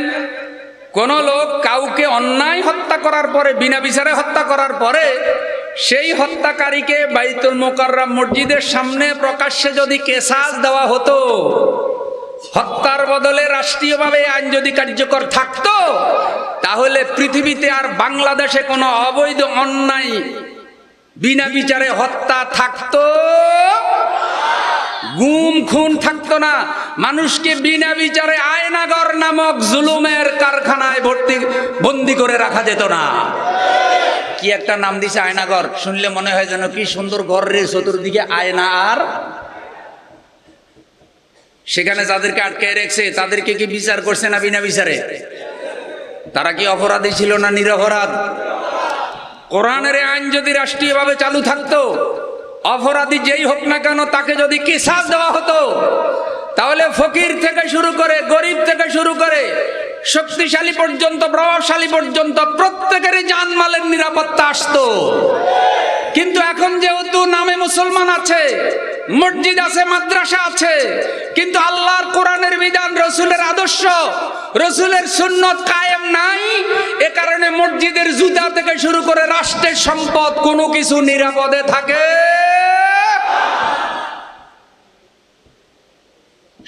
কোন লোক কাউকে অন্যায় হত্যা করার পরে, বিনা বিচারে হত্যা করার পরে, সেই হত্যাকারীকে বাইতুল মুকাররম মসজিদের সামনে প্রকাশ্যে যদি কেসাস দেওয়া হতো, হত্যার বদলে রাষ্ট্রীয়ভাবে আইন যদি কার্যকর থাকতো, তাহলে পৃথিবীতে আর বাংলাদেশে কোনো অবৈধ অন্যায় বিনা বিচারে হত্যা থাকতো, গুম খুন থাকতো না। মানুষকে বিনা বিচারে আয়নাগর নামক জুলুমের কারখানায় বন্দি করে রাখা যেত না। কি একটা নাম দিছে আয়নাগর, শুনলে মনে হয় যেন কি সুন্দর ঘর রে, চতুর্দিকে আয়না। আর সেখানে যাদেরকে আটকে রেখেছে তাদেরকে কি বিচার করছে না বিনা বিচারে? তারা কি অপরাধী ছিল না নিরপরাধ? কোরআনের আইন যদি রাষ্ট্রীয়ভাবে চালু থাকতো, অপরাধী যেই হোক না কেন তাকে যদি কিসাস দেওয়া হতো, তাহলে ফকির থেকে শুরু করে, গরিব থেকে শুরু করে, শক্তিশালী পর্যন্ত, প্রভাবশালী পর্যন্ত প্রত্যেকেরই জানমালের নিরাপত্তা আসতো। কিন্তু এখন যেহেতু নামে মুসলমান আছে, মসজিদ আছে, মাদ্রাসা আছে, কিন্তু আল্লাহর কোরআনের বিধান, রসুলের আদর্শ, রসুলের সুন্নত কায়েম নাই। এ কারণে মসজিদের জুতা থেকে শুরু করে রাষ্ট্রের সম্পদ কোনো কিছু নিরাপদে থাকে।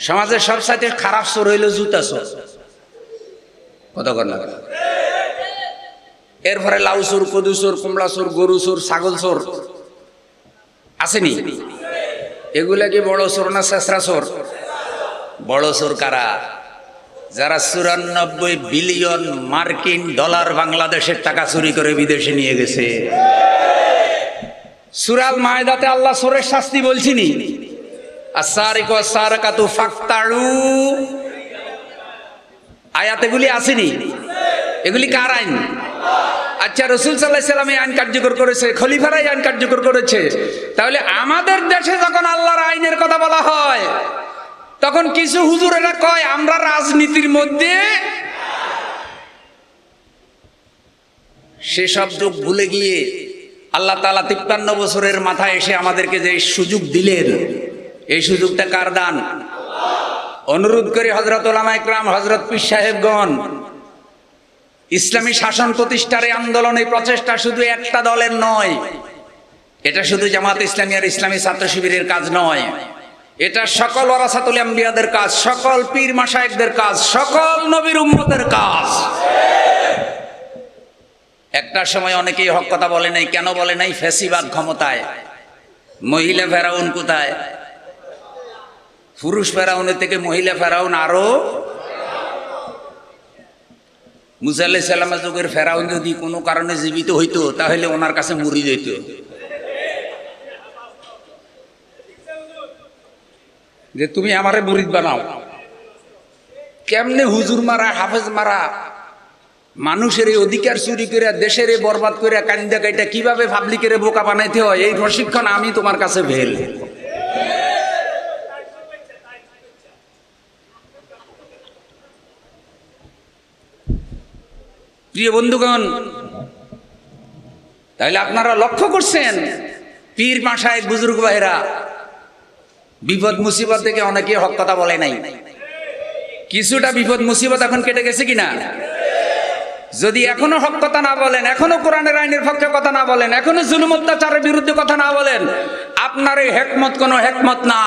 সমাজের সবচাইতে খারাপ চোর হইল জুতা চোর। কতক্ষণ না? এরপরে লাউ চোর, কদু চোর, কুমড়া চোর, গরু চোর, ছাগল চোর আসেনি? এগুলা কি বড় চোর না শেষরা চোর? বড় চোর কারা? যারা 94 বিলিয়ন মার্কিন ডলার বাংলাদেশের টাকা চুরি করে বিদেশে নিয়ে গেছে। সূরা আল মায়েদাতে আল্লাহ চোরের শাস্তি বলছিনি, আস-সারিকু ওয়াস-সারিকাতু ফাকতাউ, আয়াত এগুলি আসেনি? এগুলি কার আইন? আচ্ছা, রাসূল সাল্লাল্লাহু আলাইহি সাল্লাম আইন কার্যকর করেছে, খলিফারাই আইন কার্যকর করেছে। তাহলে আমাদের দেশে যখন আল্লাহর আইনের কথা বলা হয়, তখন কিছু হুজুরেরা কয় আমরা রাজনীতির মধ্যে। সেসব যুগ ভুলে গিয়ে আল্লাহ তাআলা 53 বছরের মাথায় এসে আমাদেরকে যে সুযোগ দিলেন, এই সুযোগটা কার দান? অনুরোধ করি হযরত উলামায়ে কেরাম, হযরত পীর সাহেবগণ, ইসলামী শাসন প্রতিষ্ঠার এই আন্দোলন, এই প্রচেষ্টা শুধু একটা দলের নয়, এটা শুধু জামাত ইসলামী আর ইসলামী ছাত্র শিবিরের কাজ নয়, এটা সকল ওয়ারাসাতুল আম্বিয়াদের কাজ, সকল পীর মাশায়েখদের কাজ, সকল নবীর উম্মতের কাজ। একটা সময় অনেকেই হক কথা বলে নাই। কেন বলে নাই? ফ্যাসিবাদ ক্ষমতায়। মহিলা ফেরাউন কোথায়? পুরুষ ফেরাউনের থেকে মহিলা ফেরাউন আরো। মুসা আলাইহিস সালামের যুগের ফেরাউন যদি কোনো কারণে জীবিত হইতো, তাহলে ওনার কাছে মুড়ি যেত যে তুমি আমারে মুরিদ বানাও। কেমনে হুজুর মারা, হাফেজ মারা, মানুষের এই অধিকার চুরি করে দেশের বরবাদ করে কান্দা কাইটা কিভাবে পাবলিকের বোকা বানাইতে হয়, এই প্রশিক্ষণ আমি তোমার কাছে ভেল। প্রিয় বন্ধুগণ, তাহলে আপনারা লক্ষ্য করছেন পীর মাশায়েখ বুজুর্গ ভাইরা বিপদ মুসিবত থেকে অনেকে হক কথা বলে নাই। কিছুটা বিপদ মুসিবত এখন কেটে গেছে কিনা? যদি এখনো হক কথা না বলেন, এখনো কোরআনের আইনের পক্ষে কথা না বলেন, এখনো জুলুম অত্যাচারের বিরুদ্ধে কথা না বলেন, আপনার এই হেকমত কোনো হেকমত না।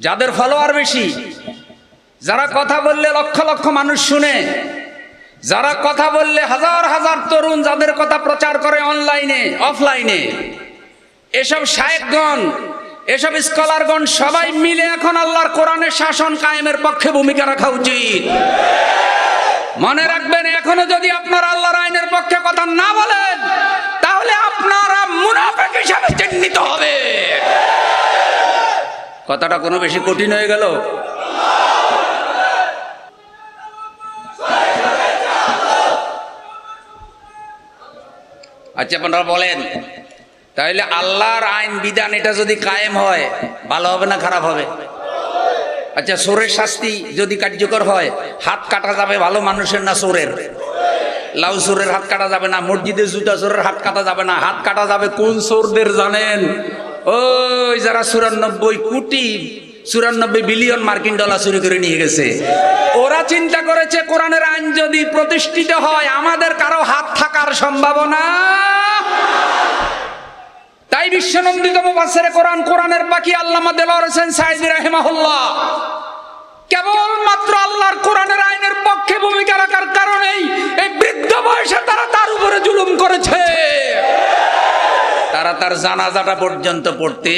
যাদের ফলোয়ার বেশি, যারা কথা বললে লক্ষ লক্ষ মানুষ শুনে, যারা কথা বললে হাজার হাজার তরুণ যাদের কথা প্রচার করে অনলাইনে অফলাইনে, এসব শায়েখগণ, এসব স্কলারগণ সবাই মিলে এখন আল্লাহর কোরআনের শাসন কায়েমের পক্ষে ভূমিকা রাখা উচিত। মনে রাখবেন, এখনো যদি আপনারা আল্লাহর আইনের পক্ষে কথা না বলেন, তাহলে আপনারা মুনাফিক হিসাবে চিহ্নিত হবে। কথাটা কোনো বেশি কঠিন হয়ে গেল? আচ্ছা, আপনারা বলেন, তাহলে আল্লাহর আইন বিধান এটা যদি কায়েম হয়, ভালো হবে না খারাপ হবে? আচ্ছা, চোরের শাস্তি যদি কার্যকর হয়, হাত কাটা যাবে ভালো মানুষের না চোরের? লাউ চোরের হাত কাটা যাবে না, মসজিদে জুতা চোরের হাত কাটা যাবে না, হাত কাটা যাবে কোন চোরদের জানেন? ওই যারা 94 বিলিয়ন মার্কিন ডলার চুরি করে নিয়ে গেছে। ওরা চিন্তা করেছে কোরআনের আইন যদি প্রতিষ্ঠিত হয়, আমাদের কারো হাত থাকার সম্ভাবনা। তাই বিশ্বনন্দিত মুফাসসিরে কোরআন, কোরআনের পাখি আল্লামা দেলোয়ার হোসেন সাঈদী রাহিমাহুল্লাহ কেবলমাত্র আল্লাহর কোরআনের আইনের পক্ষে ভূমিকা রাখার কারণেই এই বৃদ্ধ বয়সে তারা তার উপরে জুলুম করেছে। তারা তার জানাজাটা পর্যন্ত পড়তে,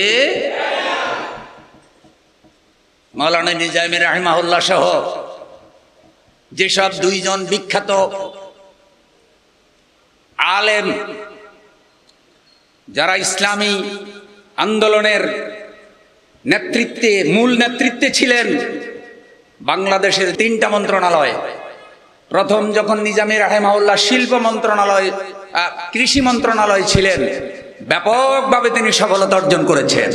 মাওলানা নিজামী রাহিমাহুল্লাহ সহ যেসব দুইজন বিখ্যাত আলেম যারা ইসলামী আন্দোলনের নেতৃত্বে, মূল নেতৃত্বে ছিলেন, বাংলাদেশের 3টা মন্ত্রণালয়, প্রথম যখন নিজামী রাহিমাহুল্লাহ শিল্প মন্ত্রণালয়, কৃষি মন্ত্রণালয় ছিলেন, ব্যাপকভাবে তিনি সফলতা অর্জন করেছেন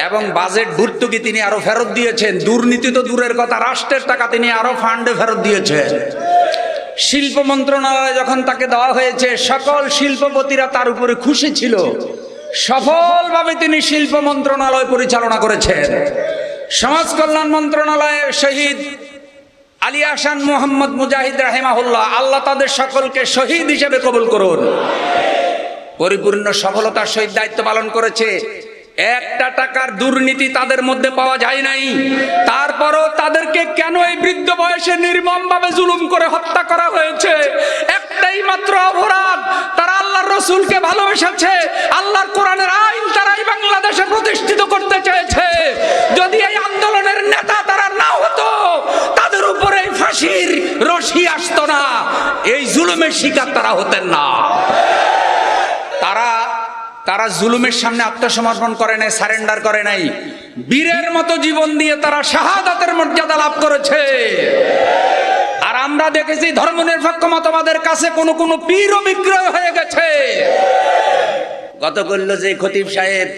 এবং বাজেট ভর্তুকি তিনি আরো ফেরত দিয়েছেন। দুর্নীতি তো দূরের কথা, রাষ্ট্রের টাকা তিনি আরো ফান্ডে ফেরত দিয়েছেন। শিল্প মন্ত্রণালয় যখন তাকে দেওয়া হয়েছে, সকল শিল্পপতিরা তার উপরে খুশি ছিল। সফলভাবে তিনি শিল্প মন্ত্রণালয় পরিচালনা করেছেন। সমাজ কল্যাণ মন্ত্রণালয়ে শহীদ আলী আহসান মোহাম্মদ মুজাহিদ রাহিমাহুল্লাহ, আল্লাহ তাদের সকলকে শহীদ হিসেবে কবুল করুন, পরিপূর্ণ সফলতার সহিত দায়িত্ব পালন করেছে। একটা টাকার দুর্নীতি তাদের মধ্যে পাওয়া যায় নাই। তারপরও তাদেরকে কেন এই বৃদ্ধ বয়সে নির্মমভাবে জুলুম করে হত্যা করা হয়েছে? একটাই মাত্র অপরাধ, তারা আল্লাহর রাসূলকে ভালোবেসেছে, আল্লাহর কোরআনের আইন তারাই বাংলাদেশে প্রতিষ্ঠিত করতে চেয়েছে। যদি এই আন্দোলনের নেতা তারা না হতো, তাদের উপরে এই ফাঁসির রশি আসতো না, এই জুলুমের শিকার তারা হতেন না। তারা জুলুমের সামনে আত্মসমর্পণ করে নাই, সারেন্ডার করে নাই, বীরের মতো জীবন দিয়ে তারা শাহাদাতের মর্যাদা লাভ করেছে। আর আমরা দেখেছি ধর্মনিরপেক্ষ মতবাদের কাছে কোন কোন পীরও বিক্রয় হয়ে গেছে। গত করল যে খতিব সাহেব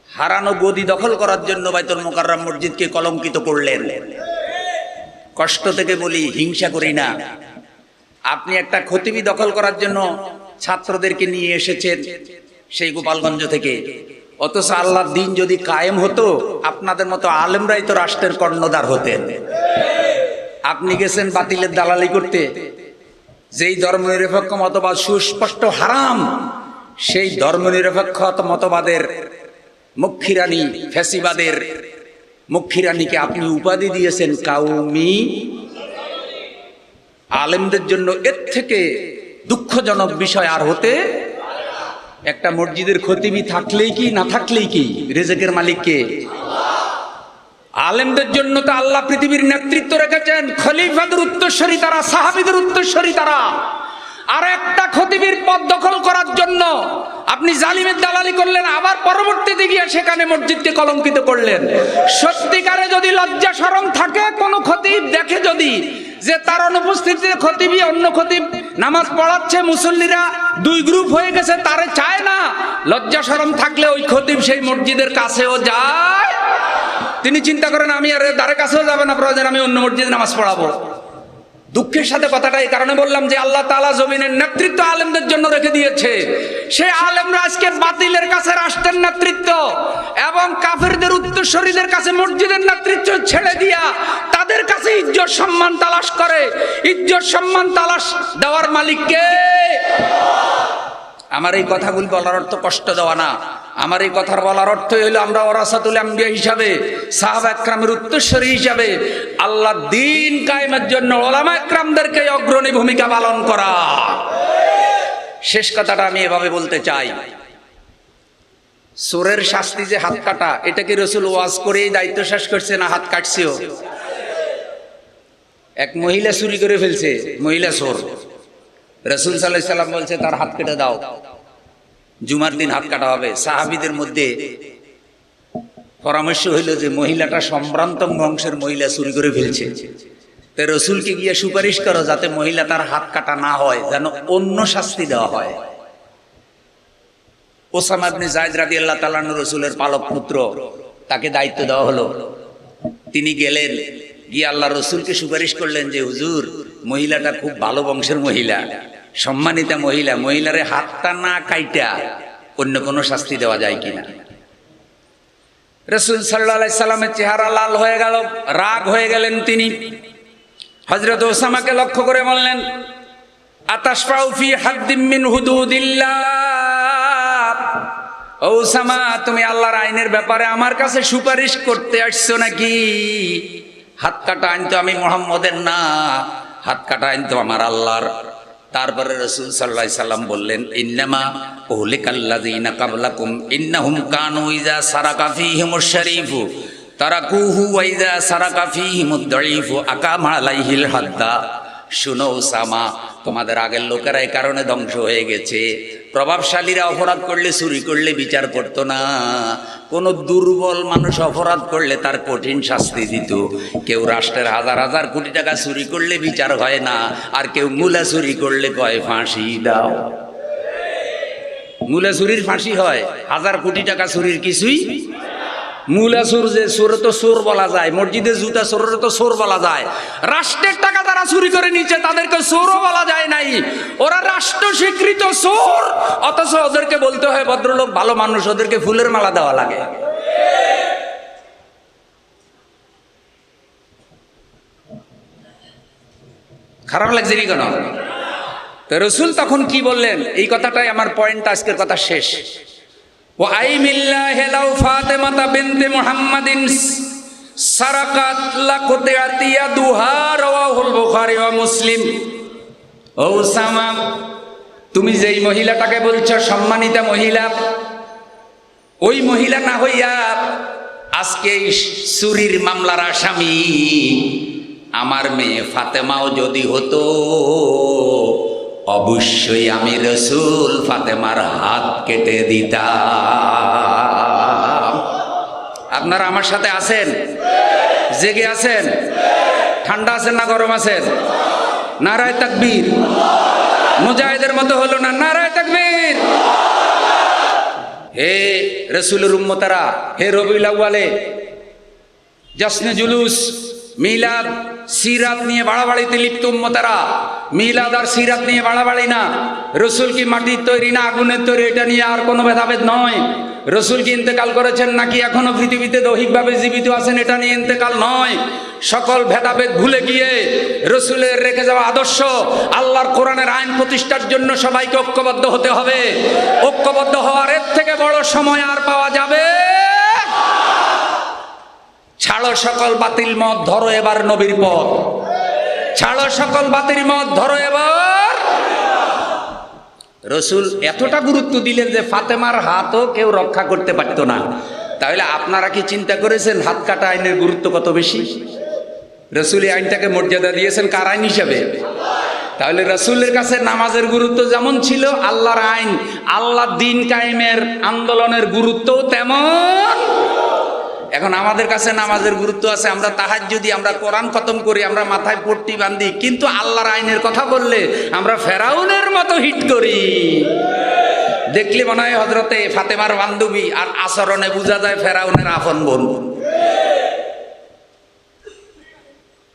হারানো গদি দখল করার জন্য বাইতুল মুকাররম মসজিদকে কলঙ্কিত করলেন। কষ্ট থেকে বলি, হিংসা করি না। আপনি একটা খতিবি দখল করার জন্য ছাত্রদেরকে নিয়ে এসেছেন সেই গোপালগঞ্জ থেকে, অথচ আল্লাহর দিন যদি কায়েম হতো, আপনাদের মতো আলেমরাই তো রাষ্ট্রের কর্ণধার হতেন। আপনি গেছেন বাতিলের দালালি করতে। যেই ধর্মনিরপেক্ষ মতবাদ সুস্পষ্ট হারাম, সেই ধর্মনিরপেক্ষ মতবাদের মুখ্যিরানী, ফ্যাসিবাদের মুখ্যিরানীকে আপনি উপাধি দিয়েছেন কাউমি। আলেমদের জন্য এর থেকে দুঃখজনক বিষয় আর হতে, একটা মসজিদের খতিবি থাকলেই কি না থাকলেই কি, রিজিকের মালিক কে? আলেমদের জন্য তো আল্লাহ পৃথিবীর নেতৃত্ব রেখেছেন, খলিফাদের উত্তরসূরি তারা, সাহাবীদের উত্তরসূরি তারা। আর একটা খতিবির পদ দখল করার জন্য আপনি জালিমের দালালি করলেন, আবার পরবর্তীতে গিয়ে সেখানে মসজিদকে কলঙ্কিত করলেন। সত্যিকারে যদি লজ্জা শরম থাকে, কোন খতিব দেখে যদি যে তার অনুপস্থিতিতে খতিবই অন্য খতিব নামাজ পড়াচ্ছে, মুসল্লিরা দুই গ্রুপ হয়ে গেছে, তারে চায় না, লজ্জা শরম থাকলে ওই খতিব সেই মসজিদের কাছেও যায়। তিনি চিন্তা করেন আমি আর দ্বারের কাছেও যাবে না, প্রয়োজন আমি অন্য মসজিদে নামাজ পড়াবো। দুঃখের সাথে কথাটা এই কারণে বললাম যে আল্লাহ তাআলা জমিনের নেতৃত্ব আলেমদের জন্য রেখে দিয়েছে। সেই আলেমরা আজকে বাতিলের কাছে রাষ্ট্রের নেতৃত্ব এবং কাফেরদের উত্তরসূরিদের কাছে মসজিদের নেতৃত্ব ছেড়ে দিয়া তাদের কাছে ইজ্জত সম্মান তালাশ করে। ইজ্জত সম্মান তালাশ দেওয়ার মালিক কে? আমার এই কথাগুলি বলার অর্থ কষ্ট দেওয়া না, আমার এই কথার বলার অর্থ হইল আমরা ওরাসাতুল আম্বিয়া হিসাবে, সাহাবা একরামের উত্তরসূরি হিসাবে আল্লাহ দ্বীন কায়েমের জন্য উলামা একরামদেরকে অগ্রণী ভূমিকা পালন করা। শেষ কথাটা আমি এভাবে বলতে চাই, চোরের শাস্তি যে হাত কাটা, এটা কি রাসূল ওয়াজ করেই দায়িত্ব শেষ করছে না হাত কাটছেও? এক মহিলা চুরি করে ফেলছে, মহিলা চোর, রাসূল সাল্লাল্লাহু আলাইহি সাল্লাম বলছে তার হাত কেটে দাও, জুমার দিন হাত কাটা হবে। সাহাবীদের মধ্যে পরামর্শ হইল যে মহিলাটা সম্ভ্রান্ত বংশের মহিলা, চুরি করে ফেলছে, তো রাসূলকে গিয়ে সুপারিশ করো যাতে মহিলা তার হাত কাটা না হয়, যেন অন্য শাস্তি দেওয়া হয়। ওসামা ইবনে যায়েদ রাদিয়াল্লাহু তাআলা আনহু রাসূলের পালক পুত্র, তাকে দায়িত্ব দেওয়া হলো। তিনি গেলেন, গিয়ে আল্লাহ রসুলকে সুপারিশ করলেন যে হুজুর, মহিলাটা খুব ভালো বংশের মহিলা, সম্মানিতা মহিলা, মহিলারে হাতটা না কাইটা অন্য কোনো শাস্তি দেওয়া যায় কিনা। রাসূল সাল্লাল্লাহু আলাইহি সাল্লামের চেহারা লাল হয়ে গেল, রাগ হয়ে গেলেন তিনি। হযরত ওসামাকে লক্ষ্য করে বললেন, আতাশফাউ ফি হাদ্দিম মিন হুদুদিল্লাহ, ওসামা তুমি আল্লাহর আইনের ব্যাপারে আমার কাছে সুপারিশ করতে আসছো নাকি? হাত কাটা আইন তো আমি মুহাম্মদের না, হাত কাটা আইন তো আমার আল্লাহর। তারপরে রাসূল সাল্লাল্লাহু আলাইহি সাল্লাম বললেন, ইন্নামা উহলিকাল্লাযীনা ক্বাবলাকুম ইন্নাহুম কানু ইযা সারাকা ফীহিমুশ শরীফু তারাকুহু ওয়া ইযা সারাকা ফীহিমুদ দাঈফু আকামা আলাইহিল হাদ্দা। শুনো ওসামা, তোমাদের আগের লোকেরা এই কারণে ধ্বংস হয়ে গেছে, প্রভাবশালীরা অপরাধ করলে, চুরি করলে বিচার করতো না, কোন দুর্বল মানুষ অপরাধ করলে তার কঠিন শাস্তি দিত। কেউ রাষ্ট্রের হাজার হাজার কোটি টাকা চুরি করলে বিচার হয় না, আর কেউ মূলা চুরি করলে কয় ফাঁসি দাও। মূলা চুরির ফাঁসি হয়, হাজার কোটি টাকা চুরির কিছুই। মূলা চোর যে চোরে তো চোর বলা যায়, মসজিদে জুতা চোরের তো চোর বলা যায়, রাষ্ট্রের টাকা তারা চুরি করে নিচ্ছে তাদেরকে চোরও বলা যায় নাই, ওরা রাষ্ট্র স্বীকৃত চোর, অথচ ওদেরকে বলতে হয় ভদ্রলোক ভালো মানুষ, ওদেরকে ফুলের মালা দেওয়া লাগে। খারাপ লাগছে নি কেন? তো রাসূল তখন কি বললেন, এই কথাটাই আমার পয়েন্ট, আজকের কথা শেষ। ওয়া আইমিল্লাহি লাউ ফাতিমাতা বিনতে মুহাম্মাদিন সারাকাত লাকুতিয়াতি ইয়াদুহা, রাওয়াহুল বুখারী ওয়া মুসলিম। ও ওসামা, তুমি যেই মহিলাটাকে বলছো সম্মানিতা মহিলা, ওই মহিলা না হইয়া আজকে চুরির মামলার আসামি আমার মেয়ে ফাতেমাও যদি হতো, অবশ্যই আমি রাসূল ফাতেমার হাত কেটে দিতাম। আপনারা আমার সাথে আছেন? জেগে আছেন? ঠান্ডা আছেন না গরম আছেন? নারায়ে তাকবীর। মুজাহিদের মতো হলো না, নারায়ে তাকবীর। হে রাসূলের উম্মতেরা, হে রবিউল আউয়ালে জশ্নে জুলুস, মিলাদ, সিরাত নিয়ে বাড়াবাড়িতে লিপ্ত উম্মতেরা, মিলাদ আর সিরাত নিয়ে বাড়াবাড়ি না। রাসূল কি মাটির তৈরি না আগুনের তৈরি, এটা নিয়ে আর কোনো ভেদাভেদ নয়। রাসূল কি ইন্তেকাল করেছেন নাকি এখনো পৃথিবীতে দৈহিকভাবে জীবিত আছেন, এটা নিয়ে ইন্তেকাল নয়। সকল ভেদাভেদ ভুলে গিয়ে রাসূলের রেখে যাওয়া আদর্শ, আল্লাহর কোরআনের আইন প্রতিষ্ঠার জন্য সবাইকে ঐক্যবদ্ধ হতে হবে। ঐক্যবদ্ধ হওয়ার এর থেকে বড় সময় আর পাওয়া যাবে? ছাড়ো সকল বাতিল মত, ধরো এবার নবীর পথ। ছাড়ো সকল বাতিল মত, ধরো এবার। রাসূল এতটা গুরুত্ব দিলেন যে ফাতেমার হাতও কেউ রক্ষা করতে পারতো না। তাহলে আপনারা কি চিন্তা করেছেন হাত কাটা আইনের গুরুত্ব কত বেশি? রাসূল এই আইনটাকে মর্যাদা দিয়েছেন কার আইন হিসাবে? তাহলে রাসূলের কাছে নামাজের গুরুত্ব যেমন ছিল, আল্লাহর আইন, আল্লাহর দিন কায়েমের আন্দোলনের গুরুত্বও তেমন। এখন আমাদের কাছে নামাজের গুরুত্ব আছে, আমরা তাহাজ্জুদি, আমরা কোরআন খতম করি, আমরা মাথায় পট্টি বাঁধি, কিন্তু আল্লাহর আইনের কথা বললে আমরা ফেরাউনের মতো হিট করি। দেখলে মনে হয় হযরতে ফাতেমার বান্ধবী, আর আচরণে বোঝা যায় ফেরাউনের আপন বোন।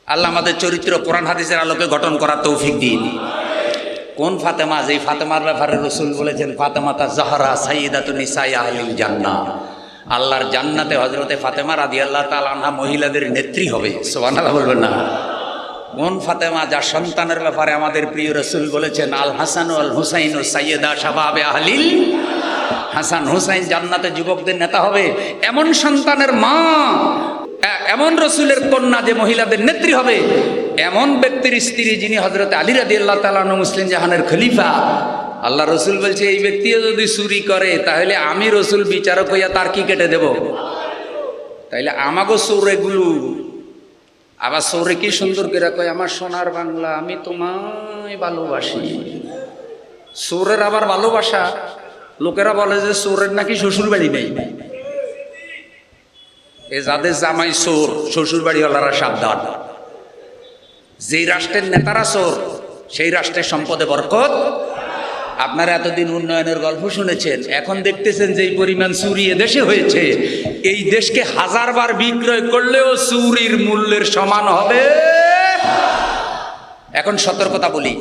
আল্লাহ আমাদের চরিত্র কোরআন হাদিসের আলোকে গঠন করার তৌফিক দিন। কোন ফাতেমা? যেই ফাতেমার ব্যাপারে রাসূল বলেছেন ফাতেমা তা জাহরা সাইয়্যিদাতুন নিসাই আহলিল জান্নাহ। আল্লাহর জান্নাতে হযরতে ফাতেমা রাদিয়াল্লাহু তাআলা আনহা মহিলাদের নেত্রী হবে। সুবহানাল্লাহ বলবেন না? কোন ফাতেমা? যার সন্তানের ব্যাপারে আমাদের প্রিয় রাসূল বলেছেন আল হাসান ওয়াল হুসাইন সাইয়্যিদা শাবাবে আহলিল। হাসান হুসাইন জান্নাতে যুবকদের নেতা হবে, এমন সন্তানের মা, এমন রাসূলের কন্যা যে মহিলাদের নেত্রী হবে, এমন ব্যক্তির স্ত্রী যিনি হযরত আলী রাদিয়াল্লাহু তাআলা আনহু মুসলিম জাহানের খলিফা। আল্লাহ রসুল বলছে এই ব্যক্তিও যদি চুরি করে তাহলে আমি রসুল বিচারক হইয়া তার কি কেটে দেব? তাইলে আমাগো চোরেগুলো আবার চোরে কি সুন্দর করে কয় আমার সোনার বাংলা, আমি তোমায় ভালোবাসি। চোরের আবার ভালোবাসা, লোকেরা বলে যে চোরের নাকি শ্বশুর বাড়ি নেই। এ যাদের জামাই চোর, শ্বশুর বাড়ি ওলারা সাবধান। যেই রাষ্ট্রের নেতারা চোর, সেই রাষ্ট্রের সম্পদে বরকত। আপনারা এতদিন উন্নয়নের গল্প শুনেছেন, এখন দেখতেছেন যে এই পরিমাণ চুরি দেশে হয়েছে, এই দেশকে 1000 বার বিক্রয় করলেও চুরির মূল্যের সমান হবে। এখন সতর্কতা বলি,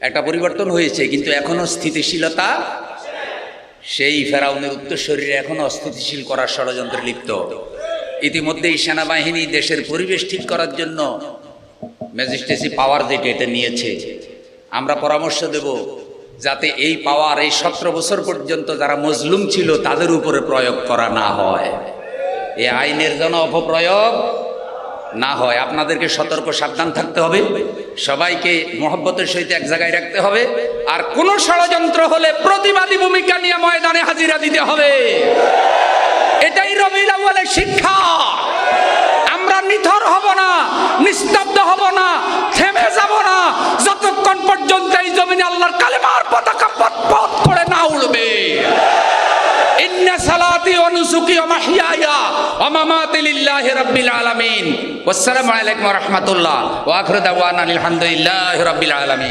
একটা পরিবর্তন হয়েছে, কিন্তু এখনো স্থিতিশীলতা। সেই ফেরাউনের উত্তরসূরিরা এখনো অস্থিতিশীল করার ষড়যন্ত্রে লিপ্ত। ইতিমধ্যেই সেনাবাহিনী দেশের পরিবেশ ঠিক করার জন্য ম্যাজিস্ট্রেসি পাওয়ার যেটা এটা নিয়েছে। আমরা পরামর্শ দেব যাতে এই পাওয়ার এই 17 বছর পর্যন্ত যারা মজলুম ছিল তাদের উপরে প্রয়োগ করা না হয়, এই আইনের যেন অপপ্রয়োগ না হয়। আপনাদেরকে সতর্ক সাবধান থাকতে হবে, সবাইকে মহব্বতের সহিত এক জায়গায় রাখতে হবে, আর কোন ষড়যন্ত্র হলে প্রতিবাদী ভূমিকা নিয়ে ময়দানে হাজিরা দিতে হবে। এটাই রবিউল আউয়ালের শিক্ষা। আমরা নিথর হব না, নিস্তব্ধ হব না, থেমে যাব না যতক্ষণ পর্যন্ত এই জমিনে আল্লাহর কালেমার পতাকা পথ করে না উড়বে। ইন্না সালাতি ওয়া নুসুকি ওয়া মাহইয়ায়া ওয়া মামাতি লিল্লাহি রাব্বিল আলামিন। ওয়াসসালামু আলাইকুম ওয়া রাহমাতুল্লাহ ওয়া আখিরু দাওয়ানা আলহামদুলিল্লাহি রাব্বিল আলামিন।